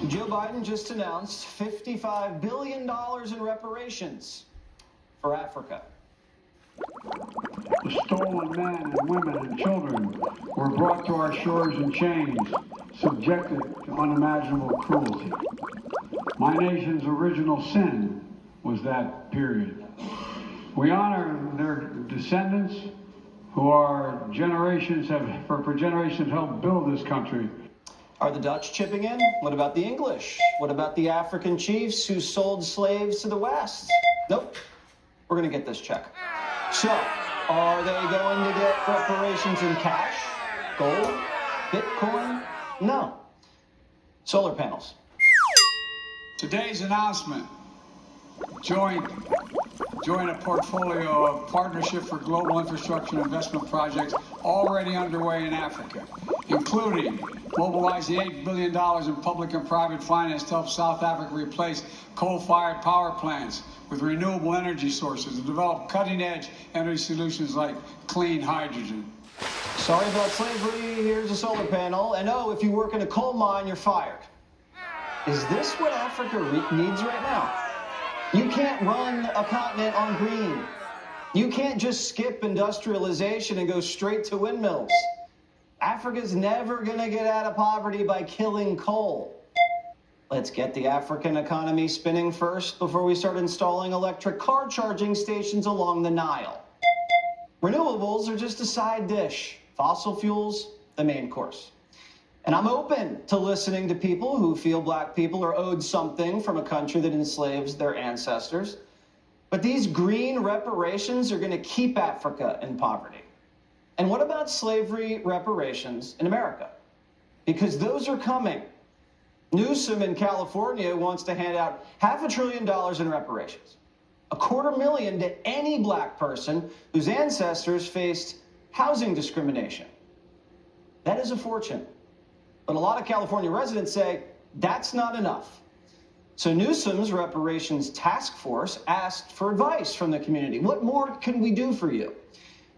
Joe Biden just announced $55 billion in reparations for Africa. The stolen men and women and children were brought to our shores in chains, subjected to unimaginable cruelty. My nation's original sin was that period. We honor their descendants who for generations have helped build this country. Are the Dutch chipping in? What about the English? What about the African chiefs who sold slaves to the West? Nope. We're going to get this check. So, are they going to get reparations in cash? Gold? Bitcoin? No. Solar panels. Today's announcement joined a portfolio of Partnership for Global Infrastructure and Investment projects already underway in Africa, including mobilizing $8 billion in public and private finance to help South Africa replace coal-fired power plants with renewable energy sources and develop cutting-edge energy solutions like clean hydrogen. Sorry about slavery, here's a solar panel, and oh, if you work in a coal mine, you're fired. Is this what Africa needs right now? You can't run a continent on green. You can't just skip industrialization and go straight to windmills. Africa's never gonna get out of poverty by killing coal. Let's get the African economy spinning first before we start installing electric car charging stations along the Nile. Renewables are just a side dish. Fossil fuels, the main course. And I'm open to listening to people who feel black people are owed something from a country that enslaves their ancestors. But these green reparations are going to keep Africa in poverty. And what about slavery reparations in America? Because those are coming. Newsom in California wants to hand out $500 billion in reparations. $250,000 to any black person whose ancestors faced housing discrimination. That is a fortune. But a lot of California residents say that's not enough. So Newsom's reparations task force asked for advice from the community. What more can we do for you?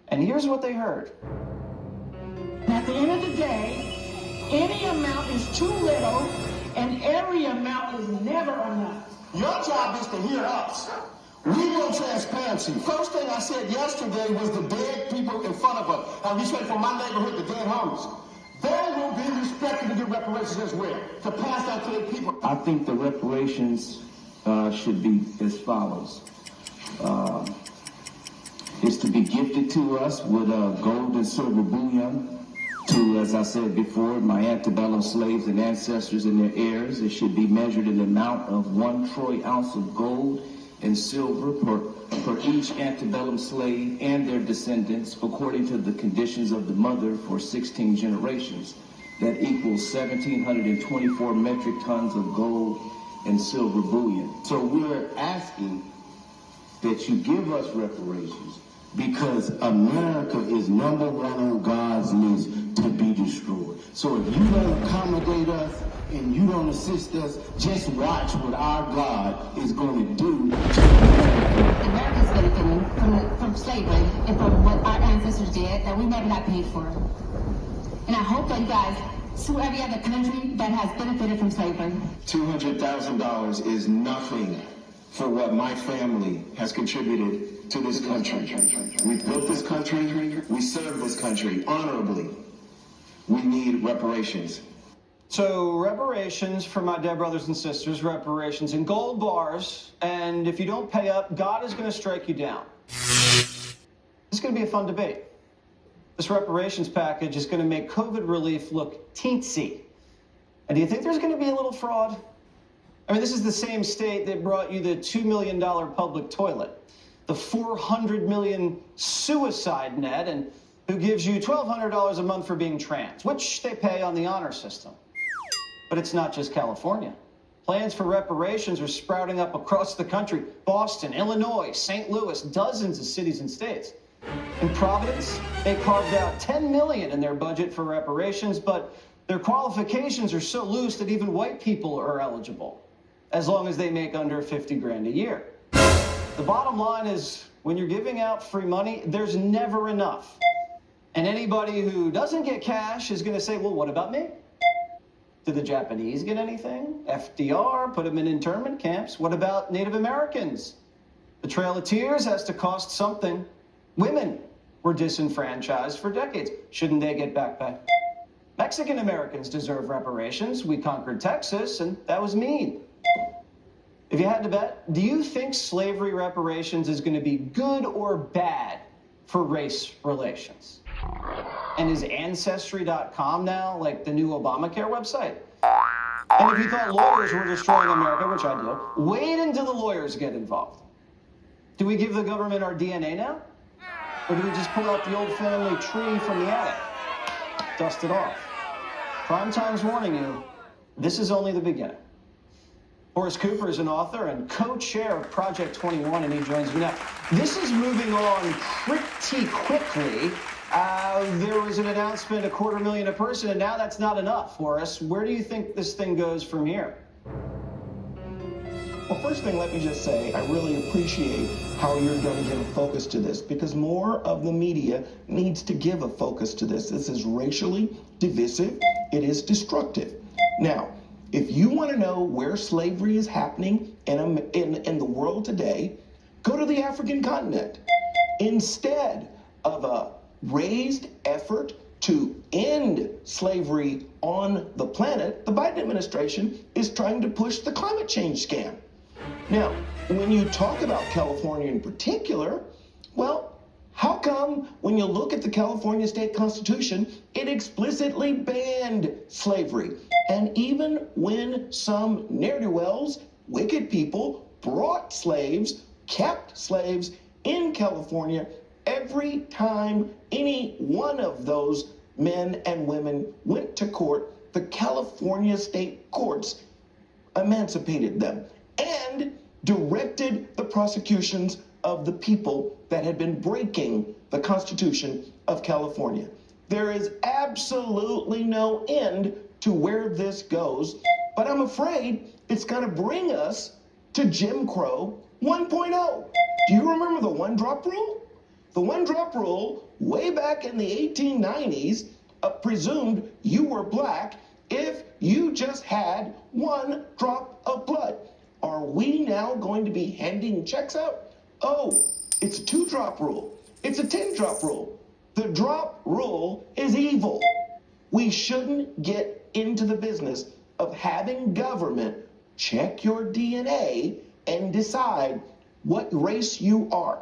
And here's what they heard. At the end of the day, any amount is too little and every amount is never enough. Your job is to hear us. We want transparency. First thing I said yesterday was the dead people in front of us. I respect for my neighborhood, the dead homies. They will be respected to get reparations as well, to pass out to the people. I think the reparations should be as follows. Is to be gifted to us with gold and silver bullion to, as I said before, my antebellum slaves and ancestors and their heirs. It should be measured in the amount of 1 troy ounce of gold and silver for each antebellum slave and their descendants according to the conditions of the mother for 16 generations. That equals 1,724 metric tons of gold and silver bullion. So we're asking that you give us reparations because America is number one on God's list to be destroyed. So if you don't accommodate us and you don't assist us, just watch what our God is going to do to America. America's benefiting from slavery and from what our ancestors did that we never got paid for. And I hope that you guys sue every other country that has benefited from slavery. $200,000 is nothing for what my family has contributed to this country. We built this country, we serve this country honorably. We need reparations. So reparations for my dead brothers and sisters, reparations in gold bars, and if you don't pay up, God is going to strike you down. This is going to be a fun debate. This reparations package is going to make COVID relief look teensy. And do you think there's going to be a little fraud? I mean, this is the same state that brought you the $2 million public toilet, the $400 million suicide net, and who gives you $1,200 a month for being trans, which they pay on the honor system. But it's not just California. Plans for reparations are sprouting up across the country. Boston, Illinois, St. Louis, dozens of cities and states. In Providence, they carved out $10 million in their budget for reparations, but their qualifications are so loose that even white people are eligible, as long as they make under $50,000 a year. The bottom line is, when you're giving out free money, there's never enough. And anybody who doesn't get cash is going to say, well, what about me? Did the Japanese get anything? FDR put them in internment camps. What about Native Americans? The Trail of Tears has to cost something. Women were disenfranchised for decades. Shouldn't they get back pay? Mexican Americans deserve reparations. We conquered Texas, and that was mean. If you had to bet, do you think slavery reparations is going to be good or bad for race relations? And is Ancestry.com now like the new Obamacare website? And if you thought lawyers were destroying America, which I do, wait until the lawyers get involved. Do we give the government our DNA now? Or do we just pull out the old family tree from the attic? Dust it off. Primetime's warning you, this is only the beginning. Horace Cooper is an author and co-chair of Project 21, and he joins me now. This is moving on pretty quickly. There was an announcement, $250,000 a person, and now that's not enough, Horace. Where do you think this thing goes from here? Well, first thing, let me just say, I really appreciate how you're going to give a focus to this, because more of the media needs to give a focus to this. This is racially divisive. It is destructive. Now, if you want to know where slavery is happening in the world today, go to the African continent. Instead of a raised effort to end slavery on the planet, the Biden administration is trying to push the climate change scam. Now, when you talk about California in particular, well, how come when you look at the California state constitution, it explicitly banned slavery? And even when some ne'er-do-wells, wicked people, brought slaves, kept slaves in California, every time any one of those men and women went to court, the California state courts emancipated them and directed the prosecutions of the people that had been breaking the Constitution of California. There is absolutely no end to where this goes, but I'm afraid it's going to bring us to Jim Crow 1.0. Do you remember the one-drop rule? The one-drop rule, way back in the 1890s, presumed you were black if you just had one drop of blood. Are we now going to be handing checks out? Oh, it's a 2-drop rule. It's a 10-drop rule. The drop rule is evil. We shouldn't get into the business of having government check your DNA and decide what race you are.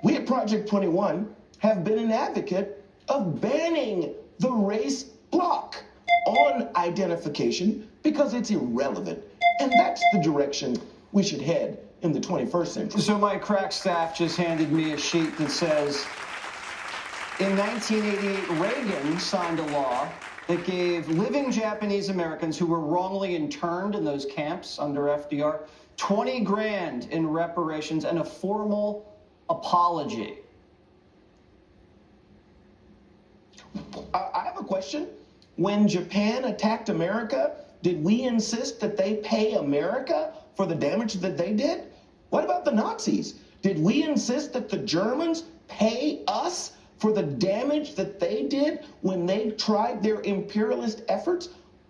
We at Project 21 have been an advocate of banning the race block on identification because it's irrelevant. And that's the direction we should head in the 21st century. So my crack staff just handed me a sheet that says, in 1988, Reagan signed a law that gave living Japanese Americans who were wrongly interned in those camps under FDR $20 grand in reparations and a formal apology. I have a question. When Japan attacked America, did we insist that they pay America for the damage that they did? What about the Nazis? Did we insist that the Germans pay us for the damage that they did when they tried their imperialist efforts?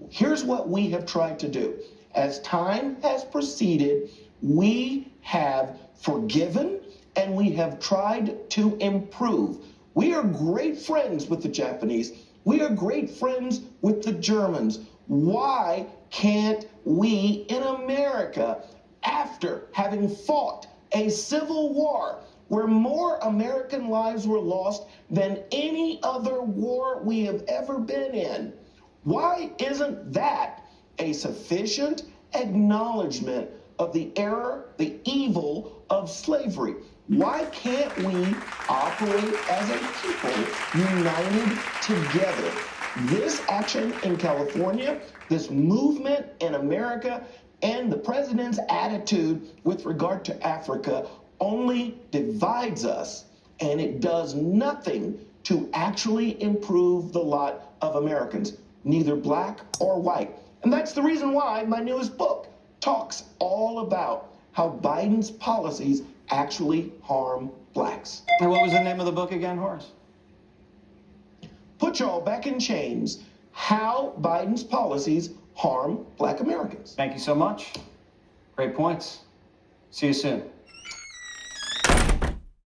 Here's what we have tried to do. As time has proceeded, we have forgiven and we have tried to improve. We are great friends with the Japanese. We are great friends with the Germans. Why can't we in America, after having fought a civil war where more American lives were lost than any other war we have ever been in, why isn't that a sufficient acknowledgement of the error, the evil of slavery? Why can't we operate as a people united together? This action in California, this movement in America, and the president's attitude with regard to Africa only divides us, and it does nothing to actually improve the lot of Americans, neither black or white. And that's the reason why my newest book talks all about how Biden's policies actually harm blacks. And what was the name of the book again, Horace? Put y'all back in chains. How Biden's policies harm black Americans. Thank you so much. Great points. See you soon.